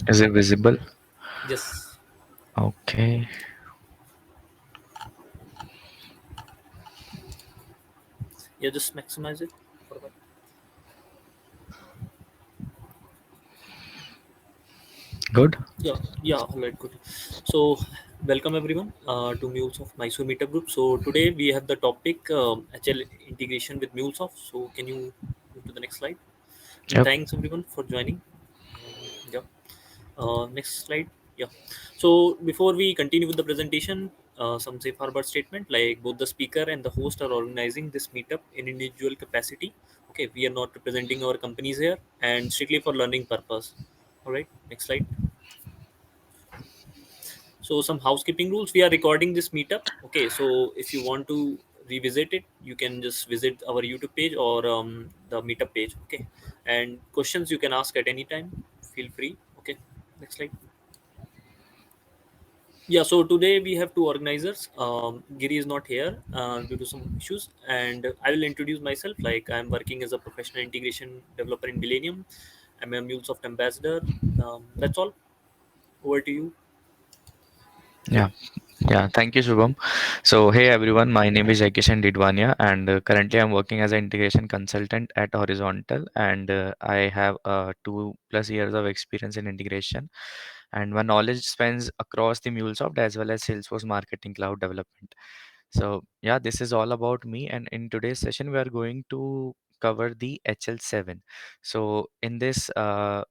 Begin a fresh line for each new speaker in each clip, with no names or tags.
Is it visible?
Yes.
Okay.
Yeah, just maximize it for a while.
Good.
Yeah, yeah, all right, good. So, welcome everyone to MuleSoft Mysore Meetup group. So, today we have the topic HL integration with MuleSoft. So, can you move to the next slide? And
Yep.
thanks everyone for joining. Yeah. Next slide. Yeah. So, before we continue with the presentation, some safe harbor statement like both the speaker and the host are organizing this meetup in individual capacity. Okay, we are not representing our companies here and strictly for learning purpose. All right, next slide. So some housekeeping rules. We are recording this meetup. Okay, so if you want to revisit it, you can just visit our YouTube page or the meetup page. Okay, and questions you can ask at any time. Feel free. Okay, next slide. Yeah, so today we have two organizers. Giri is not here due to some issues, and I will introduce myself. Like I'm working as a professional integration developer in Millennium. I'm a MuleSoft ambassador. That's all. Over to you. Yep.
Yeah. Yeah. Thank you, Shubham. So, hey everyone, my name is Jaikishan Didwania, and currently I'm working as an integration consultant at Horizontal, and I have 2+ years of experience in integration, and my knowledge spans across the MuleSoft as well as Salesforce Marketing Cloud development. So yeah, this is all about me, and in today's session, we are going to cover the HL7. So in this,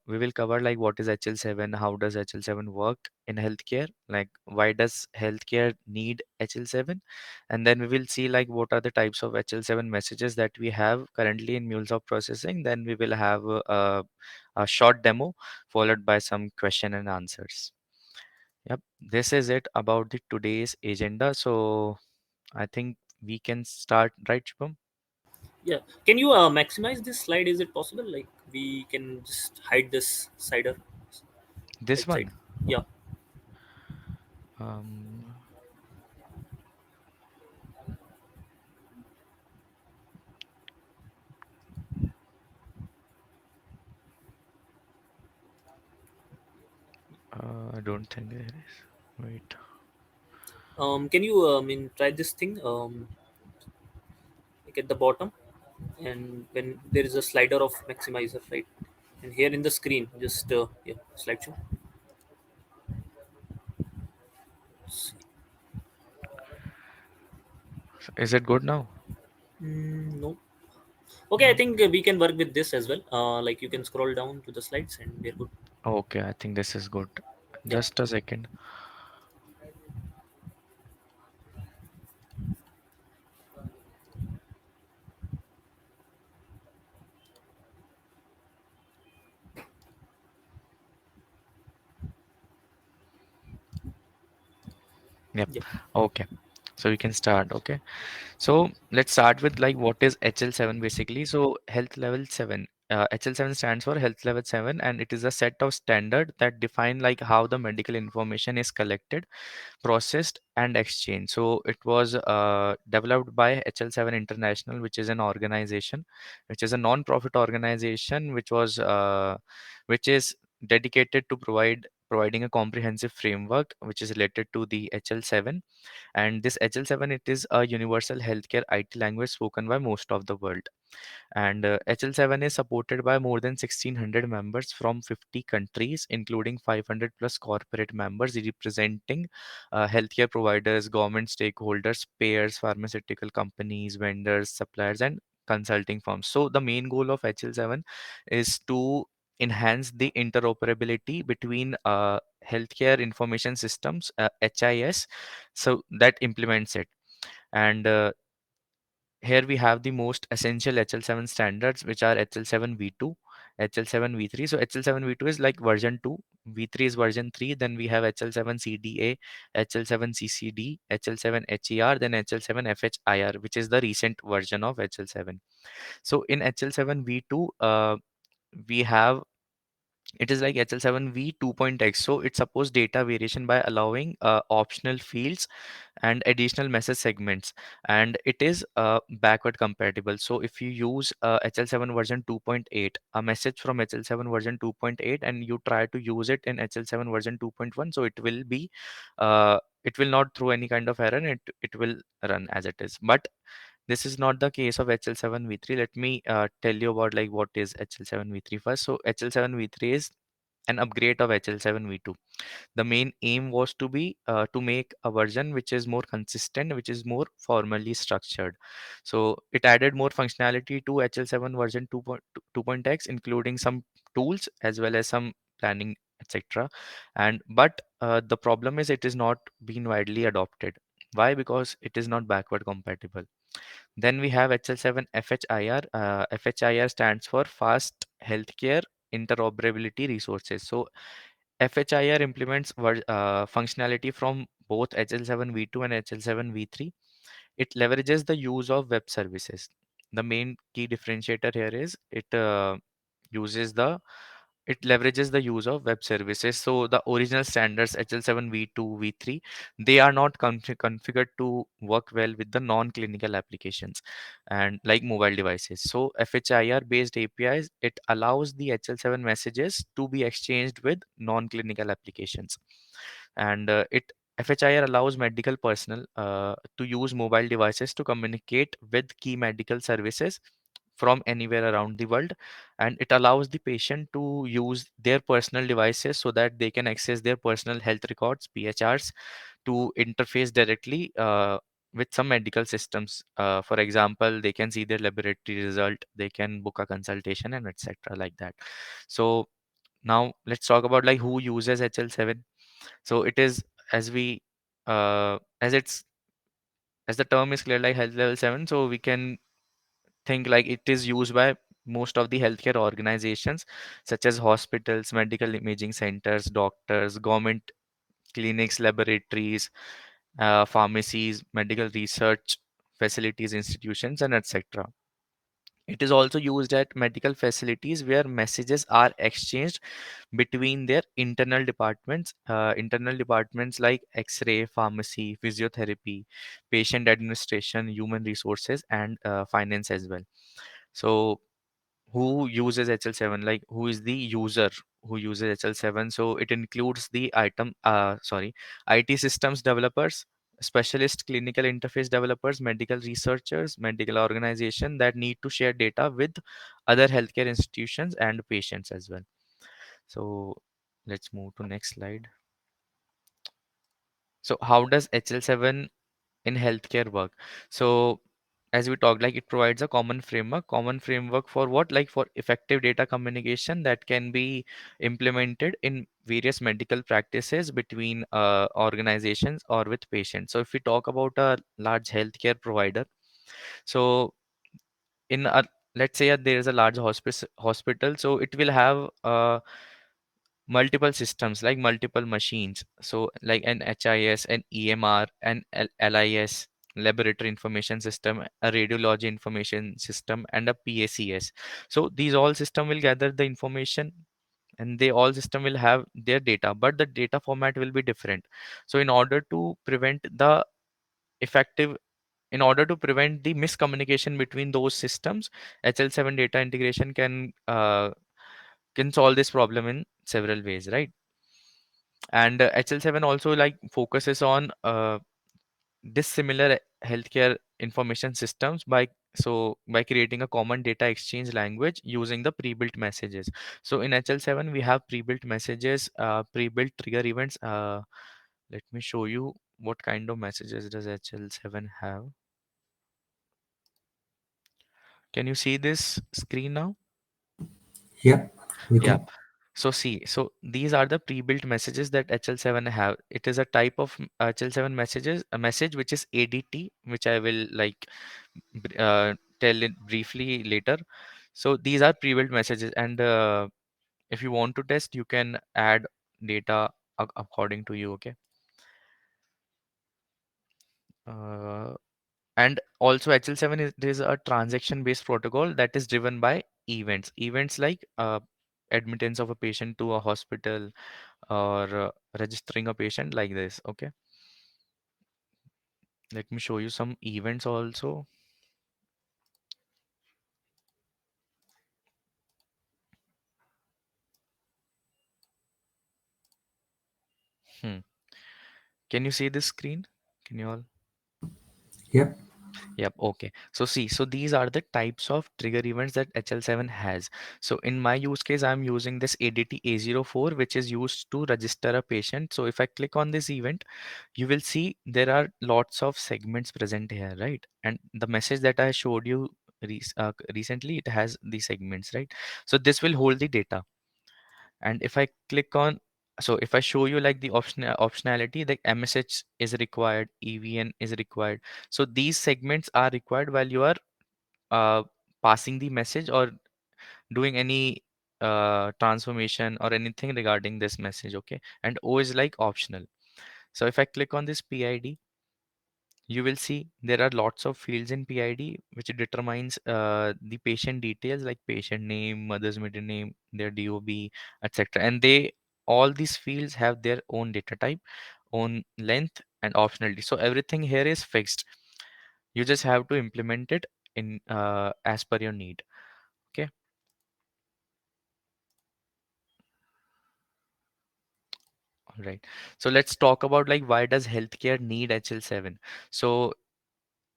we will cover like what is HL7, how does HL7 work in healthcare, like why does healthcare need HL7, and then we will see like what are the types of HL7 messages that we have currently in MuleSoft processing. Then we will have a short demo followed by some question and answers. Yep, this is it about the today's agenda. So I think we can start, right, Shubham?
Yeah. Can you maximize this slide? Is it possible? Like we can just hide this
This
right side.
one.
Yeah.
Um, I don't think there is. Wait.
Can you try this thing like at the bottom and when there is a slider of maximizer, right? And here in the screen, just yeah, slideshow. See.
Is it good now?
No. Okay, I
No.
think we can work with this as well. Like you can scroll down to the slides and we're good.
Okay, I think this is good.
Yeah.
Just a second. Yep.
Yeah.
Okay. So we can start. Okay. So let's start with like what is HL7 basically. So health level 7. HL7 stands for health level 7, and it is a set of standard that define like how the medical information is collected, processed, and exchanged. So it was developed by HL7 International, which is an organization, which is a non-profit organization, which is dedicated to providing a comprehensive framework which is related to the HL7. And this HL7, it is a universal healthcare IT language spoken by most of the world. And HL7 is supported by more than 1600 members from 50 countries, including 500 plus corporate members representing healthcare providers, government stakeholders, payers, pharmaceutical companies, vendors, suppliers, and consulting firms. So the main goal of HL7 is to enhance the interoperability between healthcare information systems, HIS, so that implements it. And here we have the most essential HL7 standards, which are HL7 V2, HL7 V3. So HL7 V2 is like version 2, V3 is version 3. Then we have HL7 CDA, HL7 CCD, HL7 HER, then HL7 FHIR, which is the recent version of HL7. So in HL7 V2, we have It is like HL7V 2.x. So it supports data variation by allowing optional fields and additional message segments, and it is backward compatible. So if you use HL7 version 2.8, a message from HL7 version 2.8, and you try to use it in HL7 version 2.1, so it will not throw any kind of error, and it will run as it is. But this is not the case of HL7 V3. Let me tell you about like what is HL7 V3 first. So HL7 V3 is an upgrade of HL7 V2. The main aim was to be to make a version which is more consistent, which is more formally structured. So it added more functionality to HL7 version 2.x, including some tools as well as some planning, etc. And but the problem is it is not being widely adopted. Why? Because it is not backward compatible. Then we have HL7 FHIR. FHIR stands for Fast Healthcare Interoperability Resources. So FHIR implements functionality from both HL7 V2 and HL7 V3. It leverages the use of web services. The main key differentiator here is uses the it leverages the use of web services. So the original standards HL7 V2 V3, they are not configured to work well with the non-clinical applications and like mobile devices. So FHIR based APIs, it allows the HL7 messages to be exchanged with non-clinical applications. And it FHIR allows medical personnel to use mobile devices to communicate with key medical services from anywhere around the world, and it allows the patient to use their personal devices so that they can access their personal health records, PHRs, to interface directly with some medical systems. For example, they can see their laboratory result, they can book a consultation, and etc. like that. So now let's talk about like who uses HL7. So it is, as we as it's as the term is clear, like health level 7, so we can think like it is used by most of the healthcare organizations such as hospitals, medical imaging centers, doctors, government clinics, laboratories, pharmacies, medical research facilities, institutions, and etc. It is also used at medical facilities where messages are exchanged between their internal departments like X-ray, pharmacy, physiotherapy, patient administration, human resources, and finance as well. So who uses HL7, like who is the user who uses HL7? So it includes the IT systems developers, specialist clinical interface developers, medical researchers, medical organization that need to share data with other healthcare institutions and patients as well. So let's move to next slide. So how does HL7 in healthcare work? So as we talked, like it provides a common framework for what? Like for effective data communication that can be implemented in various medical practices between organizations or with patients. So if we talk about a large healthcare provider, so in a, let's say there is a large hospital, so it will have multiple systems like multiple machines, so like an HIS, an EMR, an LIS, laboratory information system, a radiology information system, and a PACS. So these all system will gather the information, and they all system will have their data, but the data format will be different. So effective in order to prevent the miscommunication between those systems, HL7 data integration can solve this problem in several ways, right? And HL7 also like focuses on dissimilar healthcare information systems by creating a common data exchange language using the pre-built messages. So in HL7 we have pre-built messages, pre-built trigger events. Let me show you what kind of messages does HL7 have. Can you see this screen now?
Yeah, we
Yeah.
can.
So these are the pre-built messages that HL7 have. It is a type of HL7 messages, a message which is ADT, which I will like tell it briefly later. So these are pre-built messages, and if you want to test, you can add data according to you. Okay. Uh, and also HL7 is a transaction-based protocol that is driven by events. Events like admittance of a patient to a hospital, or registering a patient like this. Okay, let me show you some events also. Hmm. Can you see this screen? Can you all?
Yep.
Yep. Okay. So see, so these are the types of trigger events that HL7 has. So in my use case, I'm using this ADT A04, which is used to register a patient. So if I click on this event, you will see there are lots of segments present here, right? And the message that I showed you recently, it has the segments, right? So this will hold the data. And if I click on, so if I show you like the optionality, the MSH is required, EVN is required. So these segments are required while you are uh, passing the message or doing any transformation or anything regarding this message. Okay, and O is like optional. So if I click on this PID, you will see there are lots of fields in PID which determines the patient details like patient name, mother's maiden name, their DOB, etc. And they, all these fields have their own data type, own length and optionality. So everything here is fixed. You just have to implement it in as per your need. Okay. All right. So let's talk about like why does healthcare need HL7? So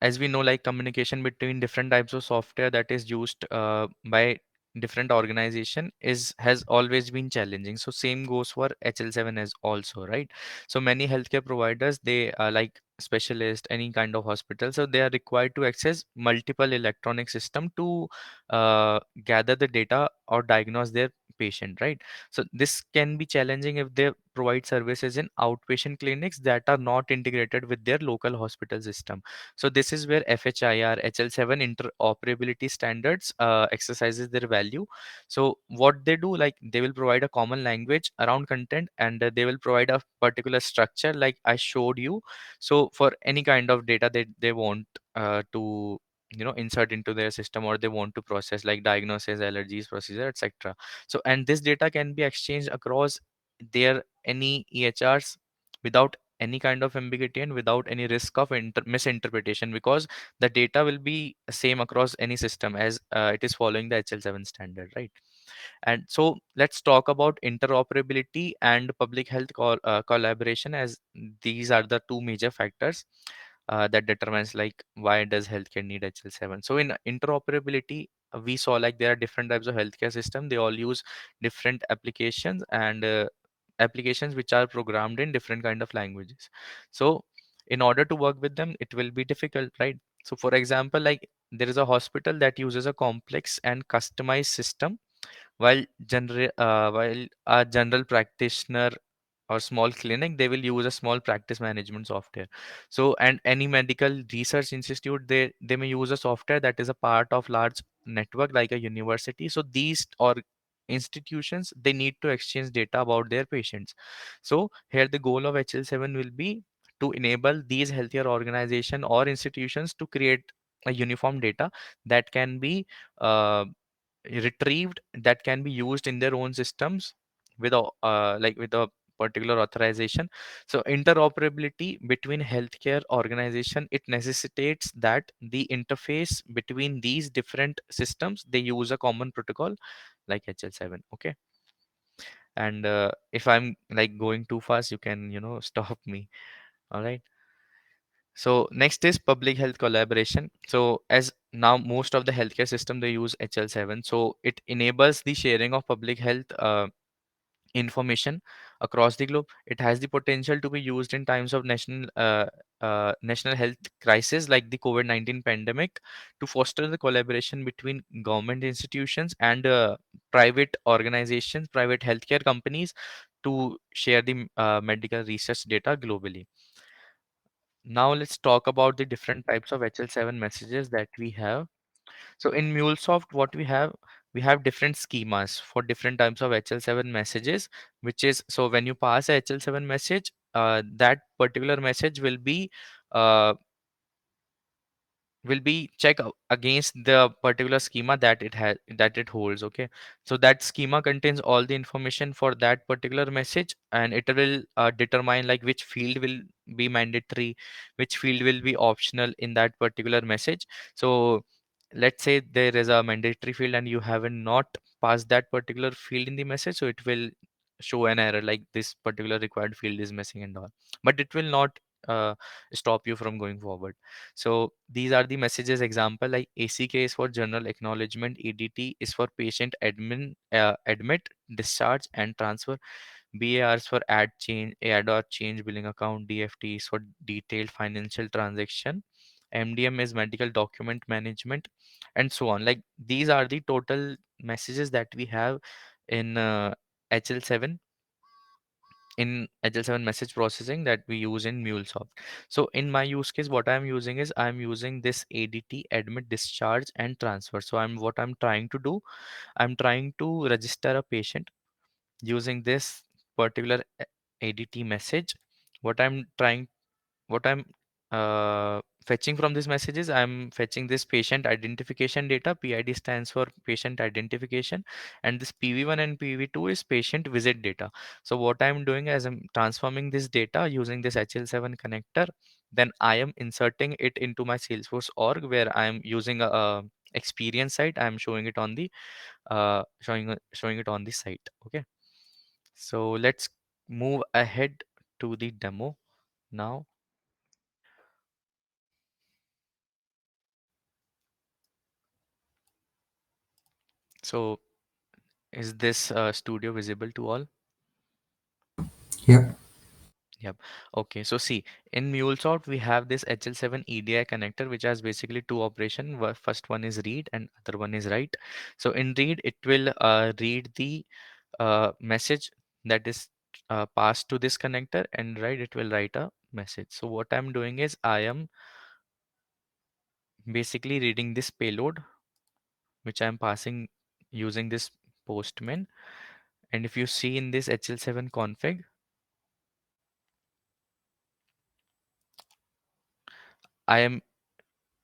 as we know, like communication between different types of software that is used by different organization is has always been challenging. So same goes for HL7 as also, right? So many healthcare providers, they are like specialist, any kind of hospital, so they are required to access multiple electronic system to gather the data or diagnose their patient, right? So this can be challenging if they provide services in outpatient clinics that are not integrated with their local hospital system. So this is where FHIR HL7 interoperability standards exercises their value. So what they do, like they will provide a common language around content, and they will provide a particular structure like I showed you. So for any kind of data that they want to insert into their system, or they want to process like diagnosis, allergies, procedure, etc. So and this data can be exchanged across their any EHRs without any kind of ambiguity and without any risk of misinterpretation, because the data will be same across any system as it is following the HL7 standard, right? And so let's talk about interoperability and public health collaboration, as these are the two major factors that determines like why does healthcare need HL7. So in interoperability, we saw like there are different types of healthcare system. They all use different applications, and applications which are programmed in different kind of languages. So in order to work with them, it will be difficult, right? So for example, like there is a hospital that uses a complex and customized system, while a general practitioner or small clinic, they will use a small practice management software. So and any medical research institute, they may use a software that is a part of large network like a university. So these or institutions, they need to exchange data about their patients. So here the goal of HL7 will be to enable these healthier organization or institutions to create a uniform data that can be uh, retrieved, that can be used in their own systems with a with a particular authorization. So interoperability between healthcare organization, it necessitates that the interface between these different systems, they use a common protocol like HL7. Okay. And if I'm like going too fast, you can stop me. All right. So next is public health collaboration. So as now most of the healthcare system, they use HL7. So it enables the sharing of public health information across the globe. It has the potential to be used in times of national health crisis like the COVID-19 pandemic, to foster the collaboration between government institutions and private organizations, private healthcare companies, to share the medical research data globally. Now let's talk about the different types of HL7 messages that we have. So in MuleSoft, what we have different schemas for different types of HL7 messages, which is, so when you pass a HL7 message, that particular message will be uh, will be against the particular schema that it holds. Okay, so that schema contains all the information for that particular message, and it will determine like which field will be mandatory, which field will be optional in that particular message. So let's say there is a mandatory field and you haven't not passed that particular field in the message, so it will show an error like this particular required field is missing and all, but it will not uh, stop you from going forward. So these are the messages example, like ACK is for general acknowledgement, ADT is for patient admit, discharge and transfer, BAR is for add or change billing account, DFT is for detailed financial transaction, MDM is medical document management, and so on. Like these are the total messages that we have in HL7 in HL7 message processing that we use in MuleSoft. So in my use case, what I'm using is I'm using this ADT, admit, discharge, and transfer. So I'm trying to do, I'm trying to register a patient using this particular ADT message. What I'm trying what I'm fetching from these messages, I'm fetching this patient identification data. PID stands for patient identification, and this PV1 and PV2 is patient visit data. So what I'm doing is I'm transforming this data using this HL7 connector. Then I am inserting it into my Salesforce org where I'm using a experience site. I'm showing it on the showing it on the site. Okay, so let's move ahead to the demo now. So is this studio visible to all?
Yep.
Yep. Okay. So see, in MuleSoft, we have this HL7 EDI connector, which has basically two operation. First one is read and other one is write. So in read, it will read the message that is passed to this connector, and write, it will write a message. So what I'm doing is I am basically reading this payload, which I'm passing using this postman. And if you see in this HL7 config, I am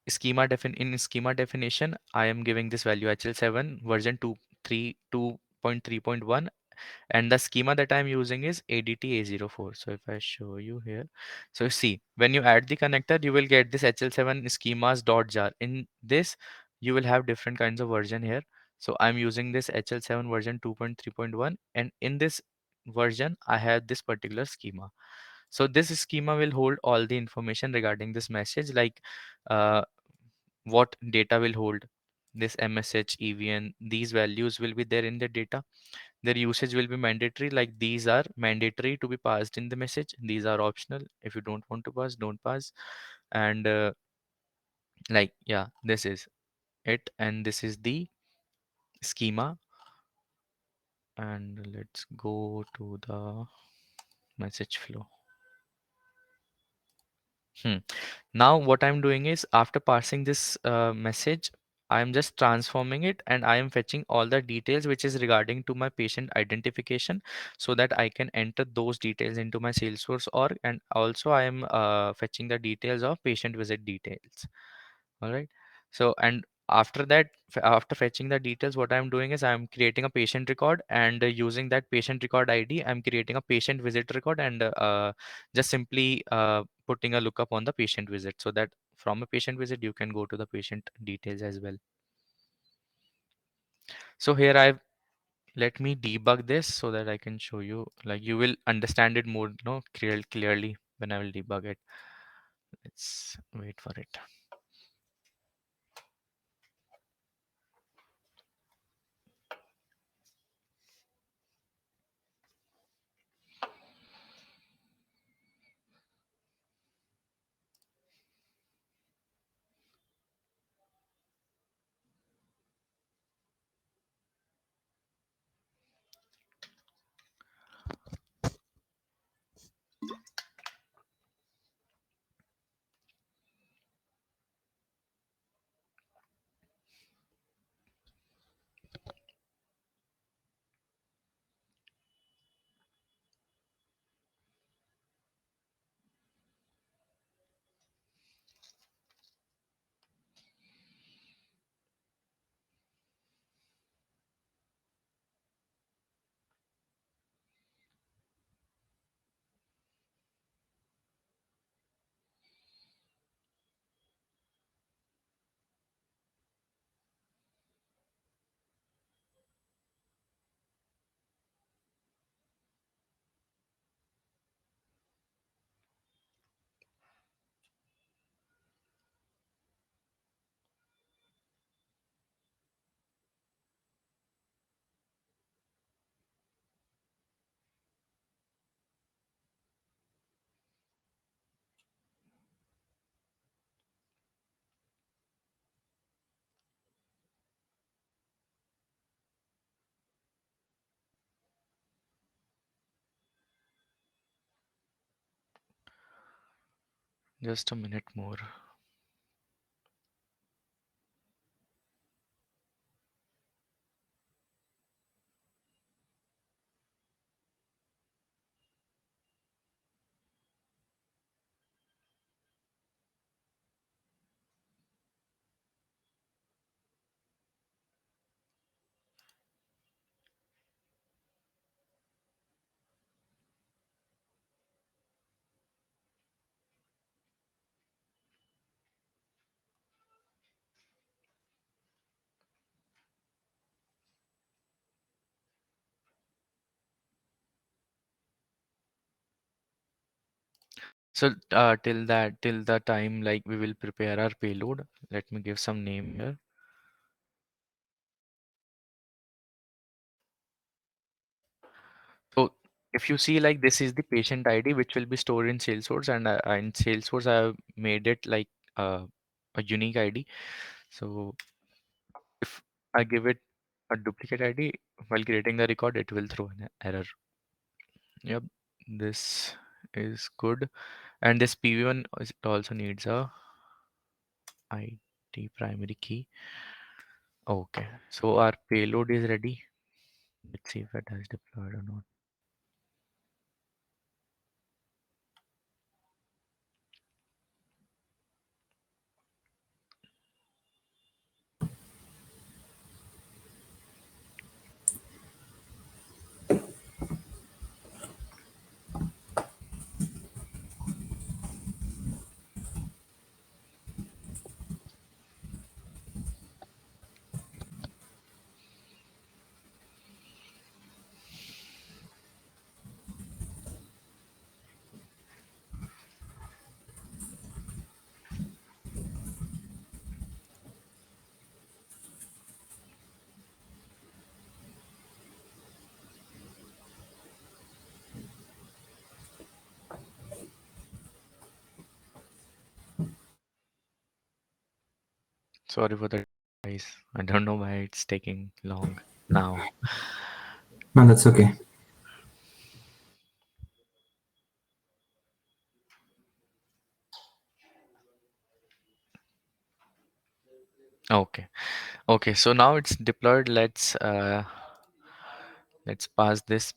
in schema definition, I am giving this value HL7 version 2.3.1, and the schema that I'm using is ADT-A04. So if I show you here, so see, when you add the connector, you will get this HL7 schemas.jar. In this, you will have different kinds of version here. So I'm using this HL7 version 2.3.1, and in this version, I have this particular schema. So this schema will hold all the information regarding this message, like uh, what data will hold this MSH, EVN, these values will be there in the data. Their usage will be mandatory, like these are mandatory to be passed in the message. These are optional. If you don't want to pass, don't pass. And like, yeah, this is it. And this is the schema. And let's go to the message flow. Hmm. Now what I'm doing is after passing this message, I'm just transforming it and I am fetching all the details which is regarding to my patient identification so that I can enter those details into my Salesforce org, and also I am fetching the details of patient visit details. All right. So, and after that, after fetching the details, what I'm doing is I'm creating a patient record, and using that patient record ID, I'm creating a patient visit record, and just simply putting a lookup on the patient visit so that from a patient visit, you can go to the patient details as well. So here I've let me debug this so that I can show you, like you will understand it more, clearly when I will debug it. Let's wait for it. Just a minute more. So till the time like we will prepare our payload. Let me give some name here. So if you see like this is the patient ID which will be stored in Salesforce, and in Salesforce I have made it like uh, a unique ID. So if I give it a duplicate ID while creating the record, it will throw an error. Yep, this is good. And this PV1 it also needs a ID primary key. Okay, so our payload is ready. Let's see if it has deployed or not. Sorry for the guys. I don't know why it's taking long now.
No, that's okay.
Okay. Okay, so now it's deployed. Let's pass this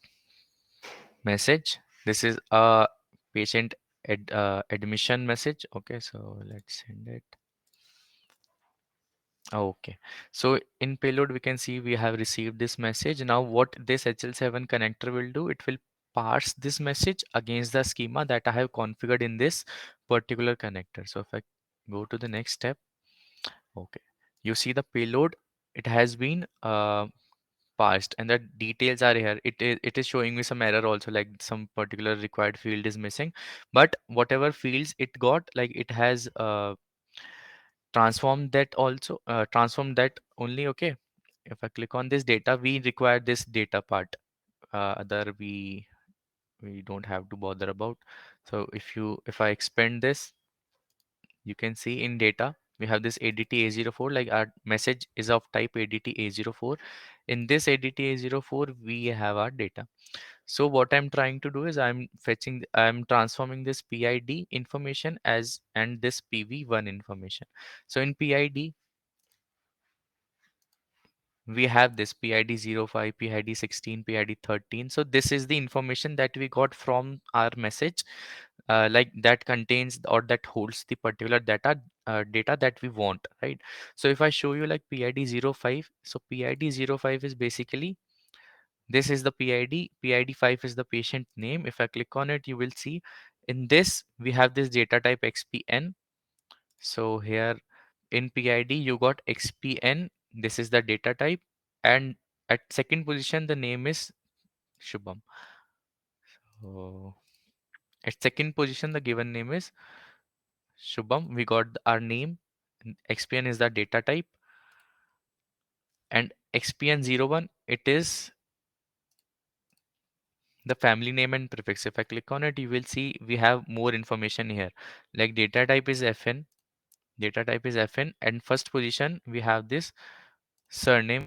message. This is a patient admission message. Okay, so let's send it. Okay, so in payload we can see we have received this message. Now what this HL7 connector will do, it will parse this message against the schema that I have configured in this particular connector. So if I go to the next step, okay, you see the payload, it has been parsed and the details are here. It is showing me some error also, like some particular required field is missing, but whatever fields it got, like it has transformed that also, transform that only. Okay, if I click on this data, we require this data part. Other we don't have to bother about. So if I expand this, you can see in data we have this ADT-A04, like our message is of type ADT-A04. In this ADT-A04 we have our data. So what I'm trying to do is I'm transforming this PID information as and this PV1 information. So in PID we have this PID 05, PID 16, PID 13. So this is the information that we got from our message, like that contains or that holds the particular data that we want, right? So if I show you like PID 05, so PID 05 is basically this is the PID. PID 5 is the patient name. If I click on it, you will see in this we have this data type XPN. So here in PID you got XPN. This is the data type, and at second position the name is Shubham. So at second position the given name is Shubham. We got our name. And XPN is the data type, and XPN 01 it is the family name and prefix. If I click on it, you will see we have more information here. Like data type is FN. Data type is FN, and first position we have this surname.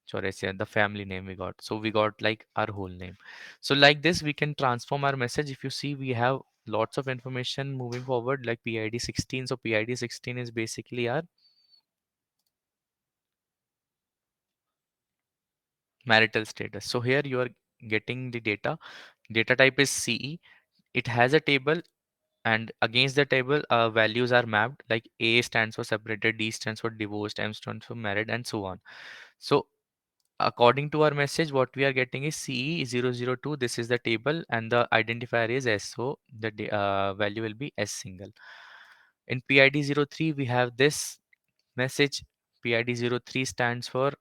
Sorry, I said the family name we got. So we got like our whole name. So like this, we can transform our message. If you see, we have lots of information moving forward like PID 16. So PID 16 is basically our marital status. So here you are getting the data. Data type is CE. It has a table, and against the table values are mapped, like A stands for separated, D stands for divorced, M stands for married, and so on. So according to our message, what we are getting is CE002. This is the table, and the identifier is S. So the value will be S single. In PID03, we have this message. PID03 stands for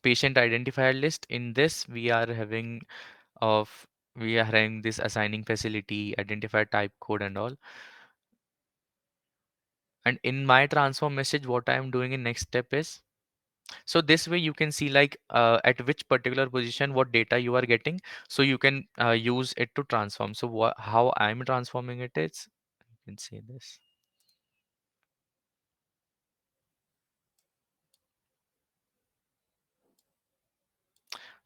patient identifier list. In this, of we are having this assigning facility, identifier type code, and all. And in my transform message, what I am doing in next step is, so this way you can see like at which particular position what data you are getting, so you can use it to transform. So how I'm transforming it is, you can see this.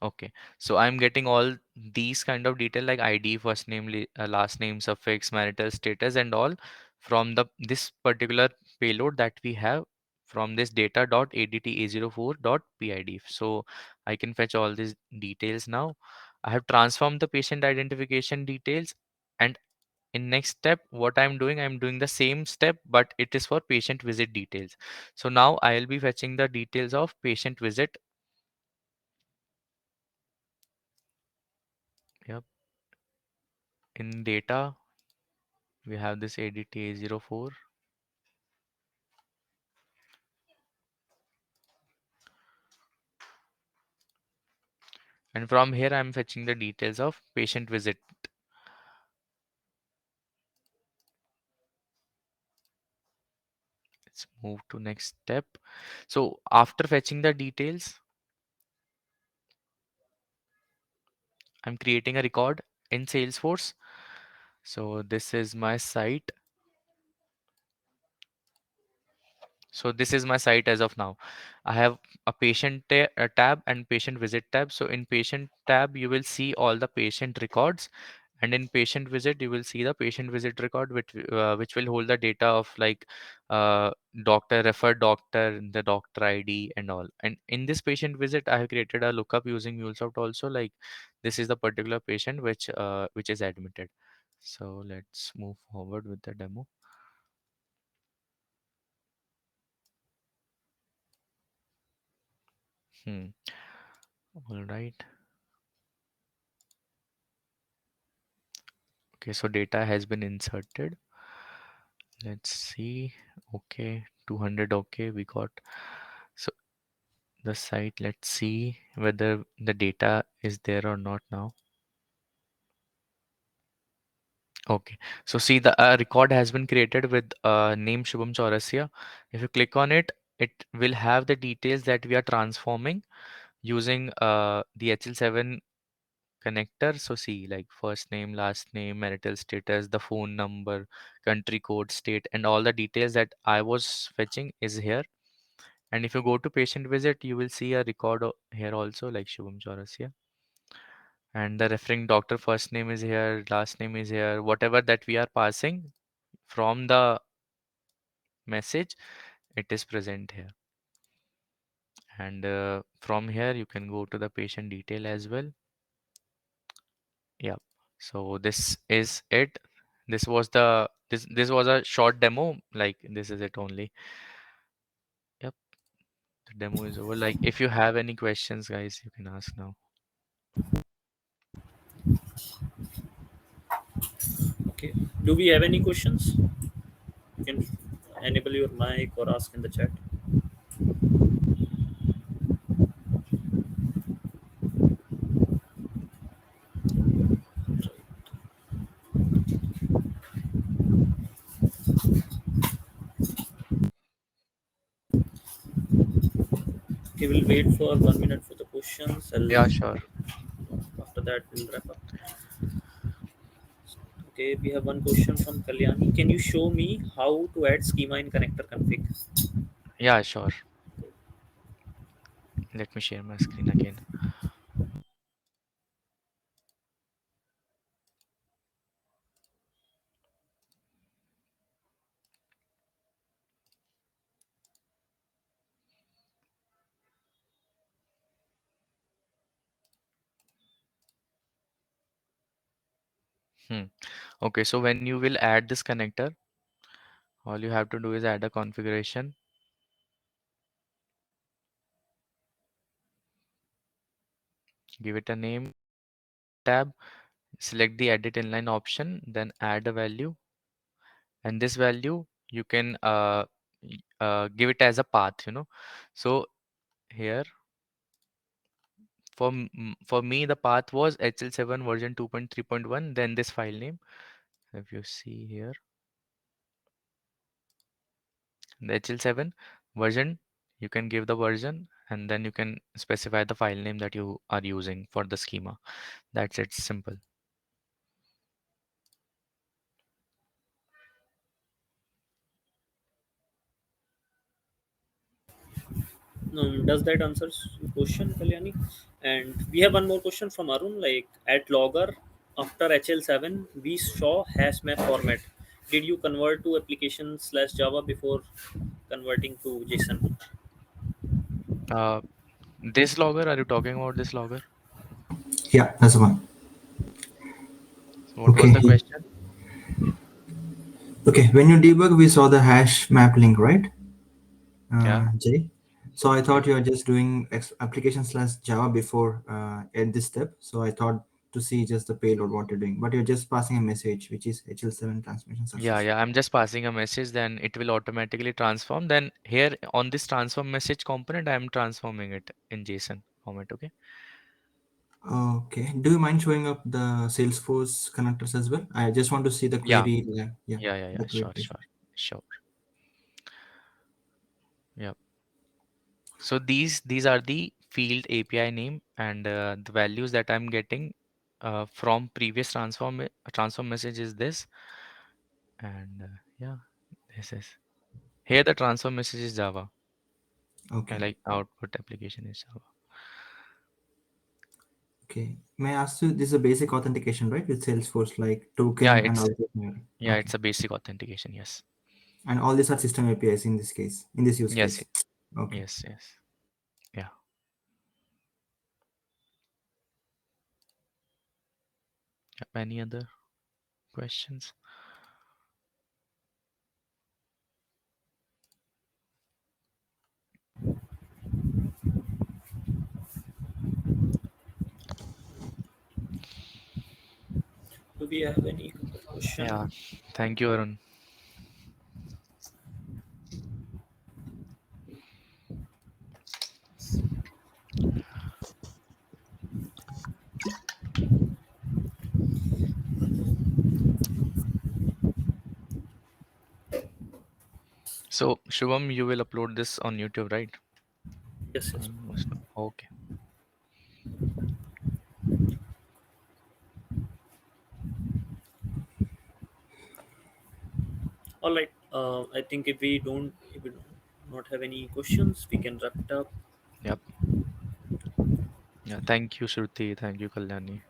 Okay, so I'm getting all these kind of detail like ID, first name, last name, suffix, marital status, and all from the this particular payload that we have from this data.adta04.pid. So I can fetch all these details now. I have transformed the patient identification details, and in next step, what I'm doing the same step, but it is for patient visit details. So now I'll be fetching the details of patient visit. Yep, in data we have this ADTA04, and from here I'm fetching the details of patient visit. Let's move to next step. So after fetching the details, I'm creating a record in Salesforce. So this is my site. So this is my site as of now. I have a tab and patient visit tab. So in patient tab, you will see all the patient records, and in patient visit, you will see the patient visit record, which will hold the data of like uh, doctor, referred doctor, the doctor ID, and all. And in this patient visit, I have created a lookup using MuleSoft also. Like this is the particular patient which is admitted. So let's move forward with the demo. Hmm. All right. Okay, so data has been inserted. Let's see. Okay, 200. Okay, we got. So the site, let's see whether the data is there or not now. Okay, so see the record has been created with name Shubham Chaurasia. If you click on it, it will have the details that we are transforming using the HL7 connector. So see like first name, last name, marital status, the phone number, country code, state, and all the details that I was fetching is here. And if you go to patient visit, you will see a record here also like Shubham Chaurasia. And the referring doctor first name is here, last name is here, whatever that we are passing from the message, it is present here. And from here, you can go to the patient detail as well. Yeah. So this is it. This was a short demo. Like this is it only. Yep. The demo is over. Like if you have any questions, guys, you can ask now.
Okay. Do we have any questions? You can enable your mic or ask in the chat. Okay, we'll wait for 1 minute for the questions.
Yeah, sure.
After that, we'll wrap up. Okay, we have one question from Kalyani. Can you show me how to add schema in connector config?
Yeah, sure. Let me share my screen again. Hmm. Okay, so when you will add this connector, all you have to do is add a configuration, give it a name, tab, select the edit inline option, then add a value, and this value you can give it as a path, So here for me the path was HL7 version 2.3.1, then this file name. If you see here, the HL7 version, you can give the version and then you can specify the file name that you are using for the schema. That's it, simple.
Does that answer your question, Kalyani? And we have one more question from Arun. Like at logger after HL7, we saw hash map format. Did you convert to application slash Java before converting to JSON?
Uh, this logger, are you talking about this logger?
Yeah, that's the one.
So what was
Okay.
the question?
Okay. When you debug, we saw the hash map link, right?
Yeah,
Jay. So I
yeah.
thought you are just doing application slash Java before at this step. So I thought to see just the payload what you're doing, but you're just passing a message which is HL7 transmission
Yeah,
success.
yeah. I'm just passing a message, then it will automatically transform. Then here on this transform message component, I'm transforming it in JSON format. Okay.
Okay. Do you mind showing up the Salesforce connectors as well? I just want to see the
Yeah,
query. Yeah,
yeah, yeah, yeah.
the
Sure,
query.
sure, sure. Yeah. So these are the field API name and the values that I'm getting from previous transform message is this, and yeah, this is here the transform message is Java. I
Okay.
like output application is Java.
Okay. May I ask you, this is a basic authentication, right? With Salesforce, like
Yeah,
token and
it's
all that.
yeah,
Okay.
it's a basic authentication. Yes,
And all these are system APIs in this case, in this use
yes,
case. Okay.
yes, yes. Yeah. Yeah. Any other questions?
Do we have any
Yeah.
question?
Thank you, Arun. So Shubham, you will upload this on YouTube, right?
Yes, yes.
Almost. Okay.
All right. I think if we do not have any questions, we can wrap it up.
Yep. Yeah. Thank you, Shruti. Thank you, Kalyani.